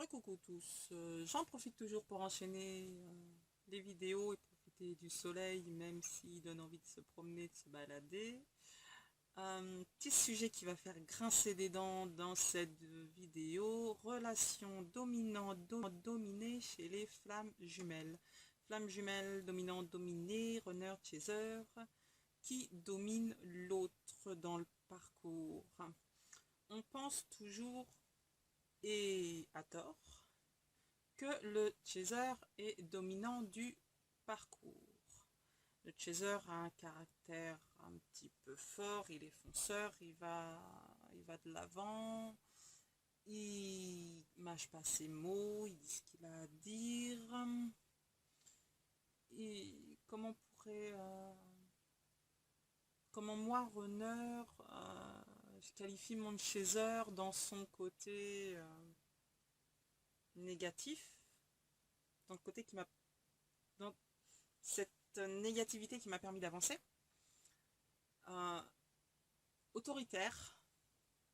Coucou tous, j'en profite toujours pour enchaîner les vidéos et profiter du soleil, même s'il donne envie de se promener, de se balader. Petit sujet qui va faire grincer des dents dans cette vidéo, relation dominant-dominée chez les flammes jumelles. Flammes jumelles, dominant-dominé, runner-chaser, qui domine l'autre dans le parcours. On pense toujours, et à tort, que le chaser est dominant du parcours. Le chaser a un caractère un petit peu fort, il est fonceur, il va de l'avant, il mâche pas ses mots, il dit ce qu'il a à dire. Et comment moi, runner, je qualifie mon chaser dans son côté négatif, dans le côté qui m'a dans cette négativité qui m'a permis d'avancer, euh, autoritaire,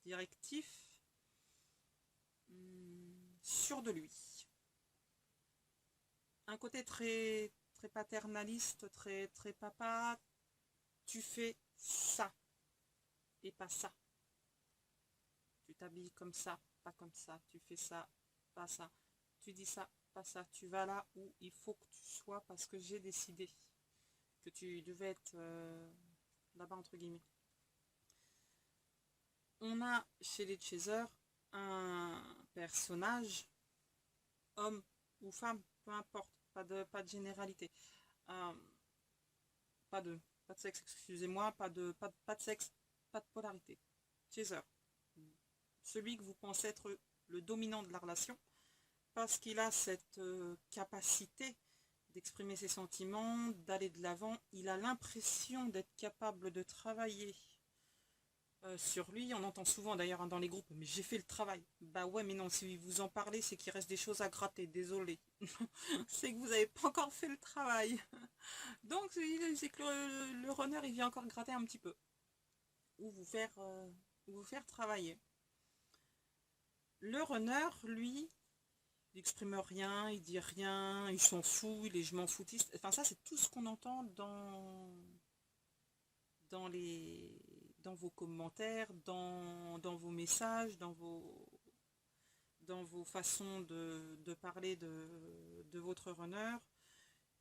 directif, sûr de lui. Un côté très, très paternaliste, très, très papa, tu fais ça et pas ça. Tu t'habilles comme ça, pas comme ça. Tu fais ça, pas ça. Tu dis ça, pas ça. Tu vas là où il faut que tu sois parce que j'ai décidé que tu devais être là-bas entre guillemets. On a chez les chasers un personnage, homme ou femme, peu importe, pas de généralité. Euh, pas de sexe, excusez-moi, pas de sexe, pas de polarité. Chaser, celui que vous pensez être le dominant de la relation, parce qu'il a cette capacité d'exprimer ses sentiments, d'aller de l'avant. Il a l'impression d'être capable de travailler sur lui. On entend souvent d'ailleurs dans les groupes, mais j'ai fait le travail. Bah ouais, mais non, si vous en parlez, c'est qu'il reste des choses à gratter, désolé. C'est que vous n'avez pas encore fait le travail. Donc c'est que le runner, il vient encore gratter un petit peu. Ou vous faire travailler. Le runner, lui, il n'exprime rien, il dit rien, il s'en fout, il est je m'en foutiste. Enfin ça, c'est tout ce qu'on entend dans vos commentaires, dans vos messages, dans vos façons de parler de votre runner.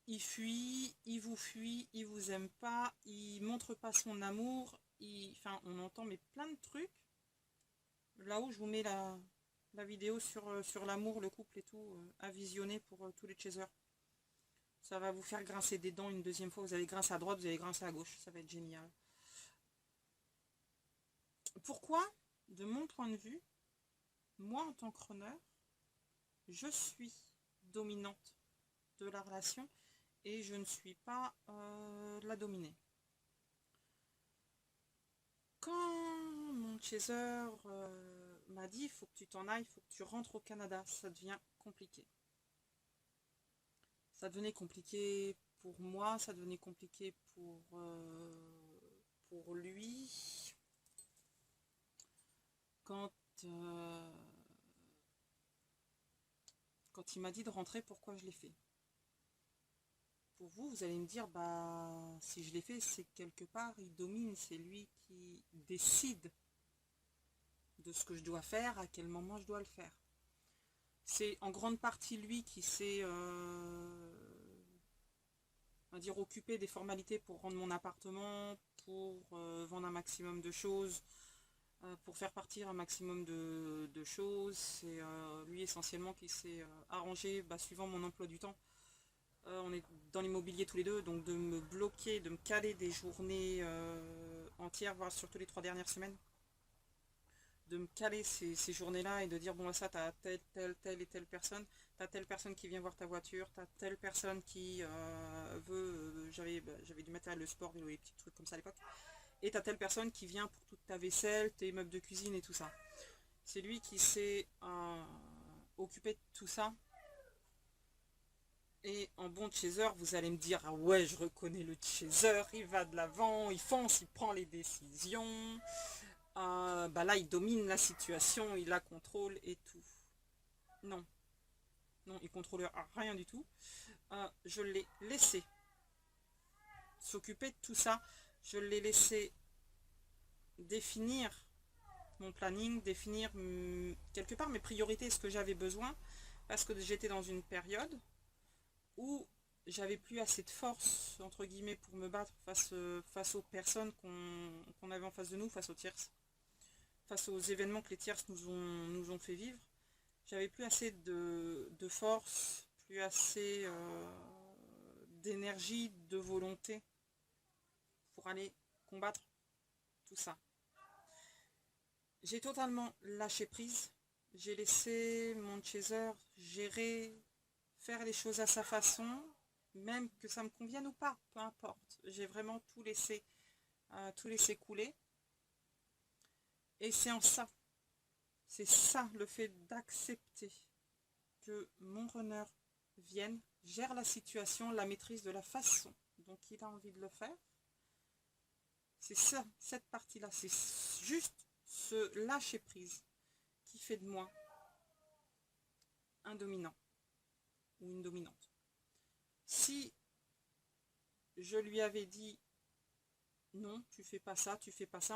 Il fuit, il vous aime pas, il montre pas son amour, enfin on entend mais plein de trucs. Là-haut je vous mets la vidéo sur l'amour, le couple et tout, à visionner pour tous les chasers. Ça va vous faire grincer des dents une deuxième fois, vous allez grincer à droite, vous allez grincer à gauche, ça va être génial. Pourquoi, de mon point de vue, moi en tant que runner, je suis dominante de la relation et je ne suis pas la dominée. Quand mon chaser m'a dit il faut que tu t'en ailles, il faut que tu rentres au Canada, ça devient compliqué. Ça devenait compliqué pour moi, ça devenait compliqué pour lui. Quand, euh, quand il m'a dit de rentrer, pourquoi je l'ai fait? Pour vous, vous allez me dire, bah, si je l'ai fait, c'est que quelque part, il domine, c'est lui qui décide de ce que je dois faire, à quel moment je dois le faire. C'est en grande partie lui qui s'est, on va dire, occupé des formalités pour rendre mon appartement, pour vendre un maximum de choses, pour faire partir un maximum de choses. C'est lui essentiellement qui s'est arrangé, suivant mon emploi du temps. On est dans l'immobilier tous les deux, donc de me bloquer, de me caler des journées entières, voire surtout les 3 dernières semaines, de me caler ces journées-là et de dire, bon, ça, t'as telle et telle personne, t'as telle personne qui vient voir ta voiture, t'as telle personne qui veut, j'avais du matériel de sport, des petits trucs comme ça à l'époque, et t'as telle personne qui vient pour toute ta vaisselle, tes meubles de cuisine et tout ça. C'est lui qui s'est occupé de tout ça. Et en bon chaser, vous allez me dire, ah ouais, je reconnais le chaser, il va de l'avant, il fonce, il prend les décisions. Là, il domine la situation, il la contrôle et tout. Non, non, il contrôle rien du tout. Je l'ai laissé s'occuper de tout ça. Je l'ai laissé définir mon planning, définir quelque part mes priorités, ce que j'avais besoin, parce que j'étais dans une période où j'avais plus assez de force, entre guillemets, pour me battre face aux personnes qu'on avait en face de nous, face aux tierces, face aux événements que les tierces nous ont fait vivre. J'avais plus assez de force, plus assez d'énergie, de volonté pour aller combattre tout ça. J'ai totalement lâché prise. J'ai laissé mon chaser gérer, faire les choses à sa façon, même que ça me convienne ou pas, peu importe. J'ai vraiment tout laissé couler. Et c'est ça le fait d'accepter que mon runner vienne, gère la situation, la maîtrise de la façon dont il a envie de le faire. C'est ça, cette partie-là, c'est juste ce lâcher prise qui fait de moi un dominant ou une dominante. Si je lui avais dit non, tu fais pas ça, on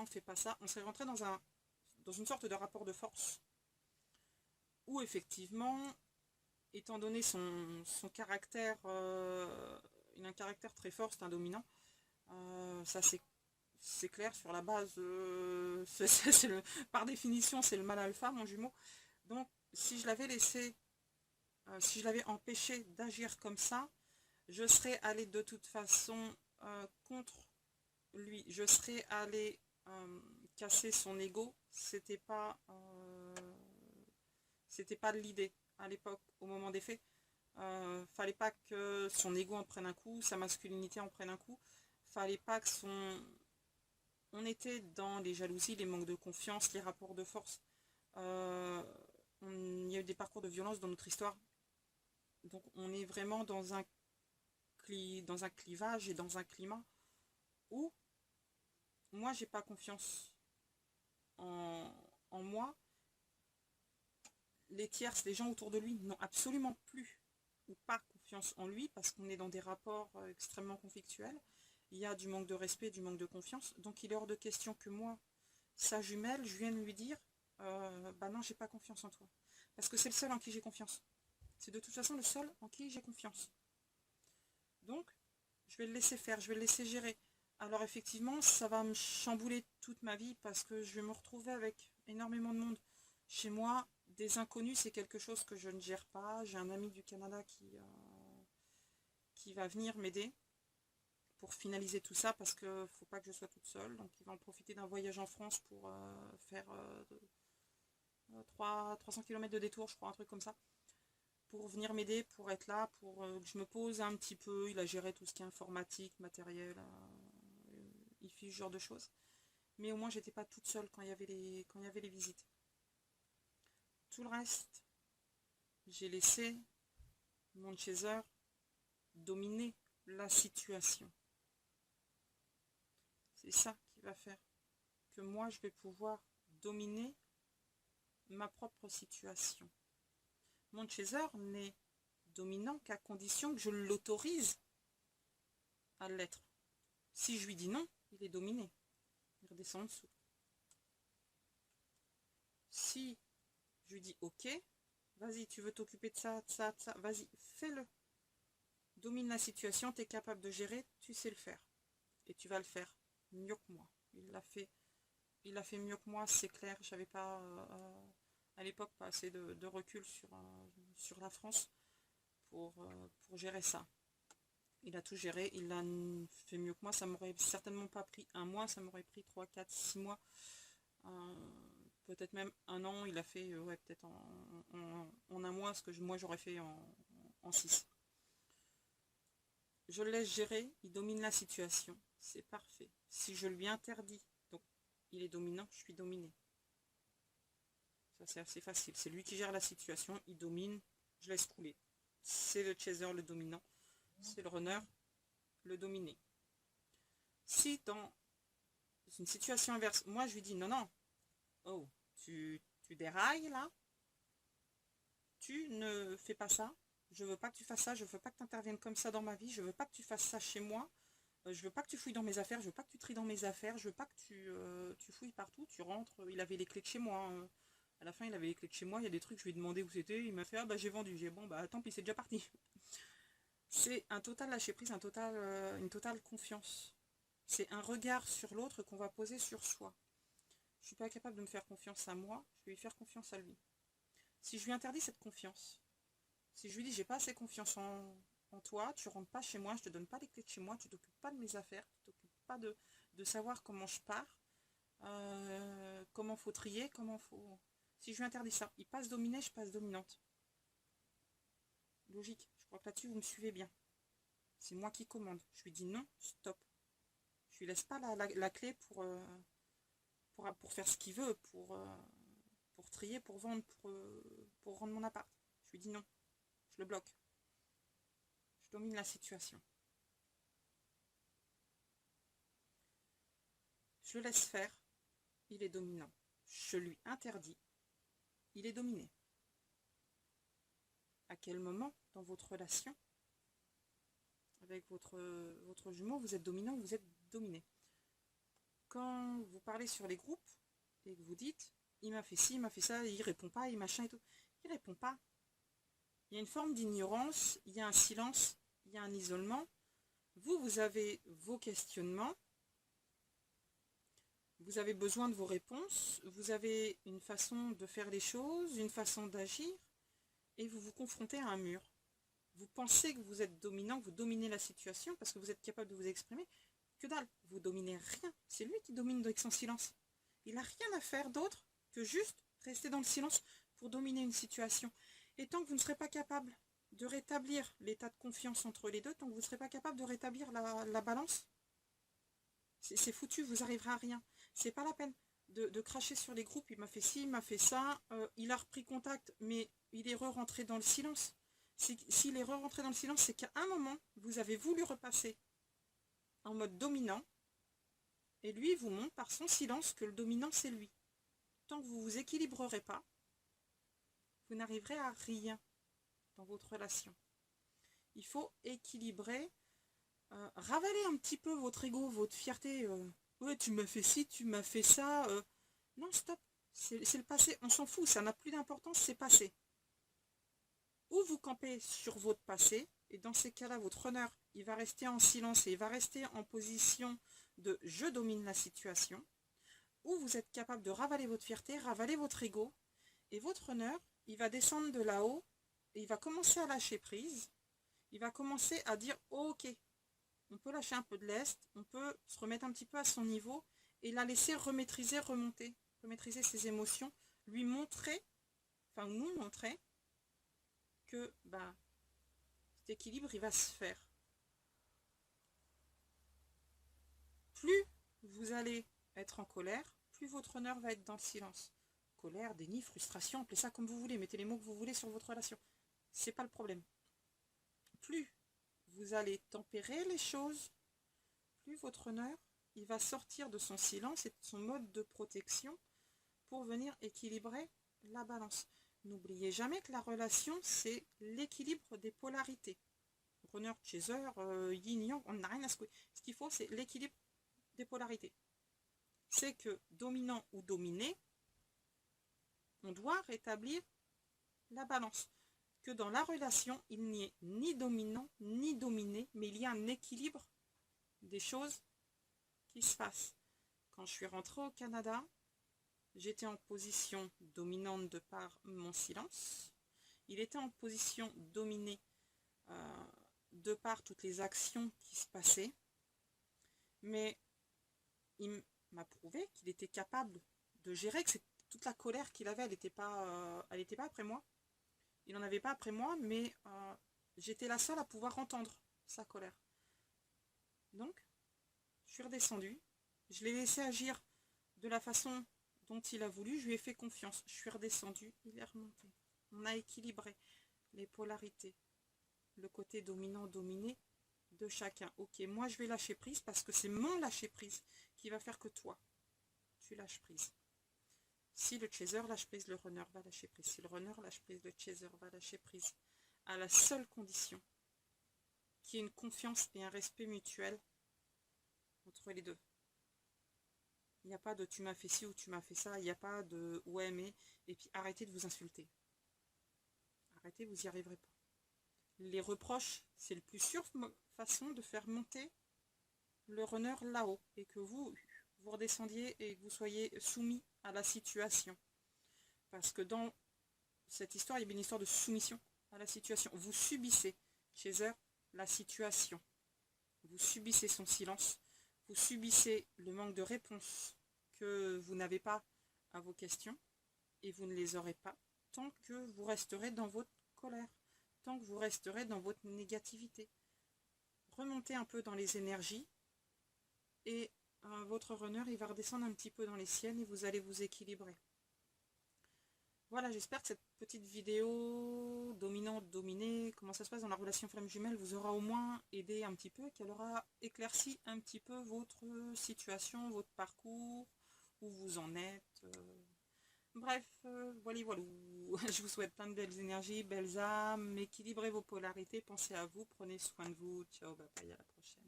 fait pas ça, on serait rentré dans une sorte de rapport de force où effectivement, étant donné son caractère, il a un caractère très fort, c'est un dominant, ça c'est clair sur la base, par définition c'est le mâle alpha, mon jumeau. Donc si je l'avais laissé, si je l'avais empêché d'agir comme ça, je serais allée de toute façon contre lui. Je serais allée casser son ego. C'était pas l'idée à l'époque, au moment des faits. Fallait pas que son ego en prenne un coup, sa masculinité en prenne un coup. Fallait pas que on était dans les jalousies, les manques de confiance, les rapports de force. Il y a eu des parcours de violence dans notre histoire. Donc on est vraiment dans un clivage et dans un climat où moi j'ai pas confiance en moi. Les tierces, les gens autour de lui n'ont absolument plus ou pas confiance en lui parce qu'on est dans des rapports extrêmement conflictuels. Il y a du manque de respect, du manque de confiance. Donc il est hors de question que moi, sa jumelle, je vienne lui dire bah non, j'ai pas confiance en toi. Parce que c'est le seul en qui j'ai confiance. C'est de toute façon le seul en qui j'ai confiance. Donc, je vais le laisser faire, je vais le laisser gérer. Alors effectivement, ça va me chambouler toute ma vie parce que je vais me retrouver avec énormément de monde. Chez moi, des inconnus, c'est quelque chose que je ne gère pas. J'ai un ami du Canada qui va venir m'aider pour finaliser tout ça parce qu'il ne faut pas que je sois toute seule. Donc il va en profiter d'un voyage en France pour faire 300 km de détour, je crois, un truc comme ça. Pour venir m'aider, pour être là, pour que je me pose un petit peu. Il a géré tout ce qui est informatique, matériel, il fait ce genre de choses. Mais au moins, j'étais pas toute seule quand il y avait les visites. Tout le reste, j'ai laissé mon chaser dominer la situation. C'est ça qui va faire que moi, je vais pouvoir dominer ma propre situation. Mon chaser n'est dominant qu'à condition que je l'autorise à l'être. Si je lui dis non, il est dominé. Il redescend en dessous. Si je lui dis ok, vas-y, tu veux t'occuper de ça, vas-y, fais-le. Domine la situation, tu es capable de gérer, tu sais le faire. Et tu vas le faire mieux que moi. Il l'a fait mieux que moi, c'est clair. J'avais pas, à l'époque, pas assez de recul sur la France pour gérer ça. Il a tout géré, il l'a fait mieux que moi. Ça m'aurait certainement pas pris un mois, ça m'aurait pris 3, 4, 6 mois. Peut-être même un an. Il a fait ouais, peut-être en un mois ce que moi j'aurais fait en 6. Je le laisse gérer, il domine la situation. C'est parfait. Si je lui interdis, donc il est dominant, je suis dominée. Ça c'est assez facile. C'est lui qui gère la situation, il domine, je laisse couler. C'est le chaser le dominant. C'est le runner le dominé. Si dans une situation inverse, moi je lui dis non, non, oh, tu dérailles là, tu ne fais pas ça, je veux pas que tu fasses ça, je veux pas que tu interviennes comme ça dans ma vie, je veux pas que tu fasses ça chez moi, je veux pas que tu fouilles dans mes affaires, je veux pas que tu tries dans mes affaires, je veux pas que tu fouilles partout, tu rentres, il avait les clés de chez moi, hein. À la fin il avait les clés de chez moi, il y a des trucs, je lui ai demandé où c'était, il m'a fait ah bah j'ai vendu, j'ai bon bah tant pis c'est déjà parti. C'est un total lâcher prise, une totale confiance. C'est un regard sur l'autre qu'on va poser sur soi. Je suis pas capable de me faire confiance à moi, je vais lui faire confiance à lui. Si je lui interdis cette confiance, si je lui dis j'ai pas assez confiance en toi, tu rentres pas chez moi, je te donne pas les clés de chez moi, tu t'occupes pas de mes affaires, tu t'occupes pas de savoir comment je pars, comment faut trier, comment faut... Si je lui interdis ça, il passe dominé, je passe dominante. Logique, je crois que là-dessus vous me suivez bien. C'est moi qui commande. Je lui dis non, stop. Je lui laisse pas la clé pour faire ce qu'il veut, pour trier, pour vendre, pour rendre mon appart. Je lui dis non, je le bloque. Je domine la situation. Je le laisse faire, il est dominant. Je lui interdis, il est dominé. À quel moment dans votre relation avec votre jumeau vous êtes dominant ou vous êtes dominé? Quand vous parlez sur les groupes et que vous dites il m'a fait ci, il m'a fait ça, il répond pas, il machin et tout, il répond pas. Il y a une forme d'ignorance, il y a un silence, il y a un isolement. Vous avez vos questionnements, vous avez besoin de vos réponses, vous avez une façon de faire les choses, une façon d'agir, et vous vous confrontez à un mur. Vous pensez que vous êtes dominant, que vous dominez la situation parce que vous êtes capable de vous exprimer. Que dalle, vous dominez rien. C'est lui qui domine avec son silence. Il n'a rien à faire d'autre que juste rester dans le silence pour dominer une situation. Et tant que vous ne serez pas capable de rétablir l'état de confiance entre les deux, tant que vous ne serez pas capable de rétablir la balance, c'est foutu, vous n'arriverez à rien. C'est pas la peine de cracher sur les groupes, il m'a fait ci, il m'a fait ça, il a repris contact, mais il est re-rentré dans le silence. S'il est re-rentré dans le silence, c'est qu'à un moment, vous avez voulu repasser en mode dominant, et lui vous montre par son silence que le dominant c'est lui. Tant que vous ne vous équilibrerez pas, vous n'arriverez à rien dans votre relation. Il faut équilibrer, ravaler un petit peu votre ego, votre fierté. Ouais, tu m'as fait ci, tu m'as fait ça. Non, stop, c'est le passé, on s'en fout, ça n'a plus d'importance, c'est passé. Ou vous campez sur votre passé, et dans ces cas-là, votre honneur, il va rester en silence et il va rester en position de je domine la situation, ou vous êtes capable de ravaler votre fierté, ravaler votre ego, et votre honneur, il va descendre de là-haut, et il va commencer à lâcher prise, il va commencer à dire ok, on peut lâcher un peu de lest, on peut se remettre un petit peu à son niveau, et la laisser remaîtriser, remonter, remaîtriser ses émotions, lui montrer, enfin nous montrer, que bah, cet équilibre il va se faire. Plus vous allez être en colère, plus votre honneur va être dans le silence. Colère, déni, frustration, appelez ça comme vous voulez, mettez les mots que vous voulez sur votre relation. C'est pas le problème. Plus vous allez tempérer les choses, plus votre honneur il va sortir de son silence et de son mode de protection pour venir équilibrer la balance. N'oubliez jamais que la relation, c'est l'équilibre des polarités. Runner, chaser, yin-yang, on n'a rien à secouer. Ce qu'il faut, c'est l'équilibre des polarités. C'est que dominant ou dominé, on doit rétablir la balance. Que dans la relation, il n'y ait ni dominant ni dominé, mais il y a un équilibre des choses qui se passent. Quand je suis rentrée au Canada, j'étais en position dominante de par mon silence. Il était en position dominée de par toutes les actions qui se passaient. Mais il m'a prouvé qu'il était capable de gérer, que toute la colère qu'il avait, elle n'était pas après moi. Il n'en avait pas après moi, mais j'étais la seule à pouvoir entendre sa colère. Donc, je suis redescendue. Je l'ai laissé agir de la façon dont il a voulu. Je lui ai fait confiance. Je suis redescendue. Il est remonté. On a équilibré les polarités. Le côté dominant-dominé de chacun. Ok, moi je vais lâcher prise parce que c'est mon lâcher prise qui va faire que toi, tu lâches prise. Si le chaser lâche prise, le runner va lâcher prise. Si le runner lâche prise, le chaser va lâcher prise. À la seule condition qu'il y ait une confiance et un respect mutuel entre les deux. Il n'y a pas de tu m'as fait ci ou tu m'as fait ça. Il n'y a pas de ouais mais. Et puis arrêtez de vous insulter. Arrêtez, vous n'y arriverez pas. Les reproches, c'est le plus sûr façon de faire monter le runner là-haut. Et que vous redescendiez et que vous soyez soumis à la situation. Parce que dans cette histoire, il y a une histoire de soumission à la situation. Vous subissez, chaser, la situation. Vous subissez son silence. Vous subissez le manque de réponse que vous n'avez pas à vos questions. Et vous ne les aurez pas tant que vous resterez dans votre colère. Tant que vous resterez dans votre négativité. Remontez un peu dans les énergies. Et votre runner, il va redescendre un petit peu dans les siennes et vous allez vous équilibrer. Voilà, j'espère que cette petite vidéo dominante-dominée, comment ça se passe dans la relation flamme jumelle, vous aura au moins aidé un petit peu, qu'elle aura éclairci un petit peu votre situation, votre parcours, où vous en êtes. Bref, voilà, voilà. Je vous souhaite plein de belles énergies, belles âmes, équilibrez vos polarités, pensez à vous, prenez soin de vous. Ciao, bye bye, à la prochaine.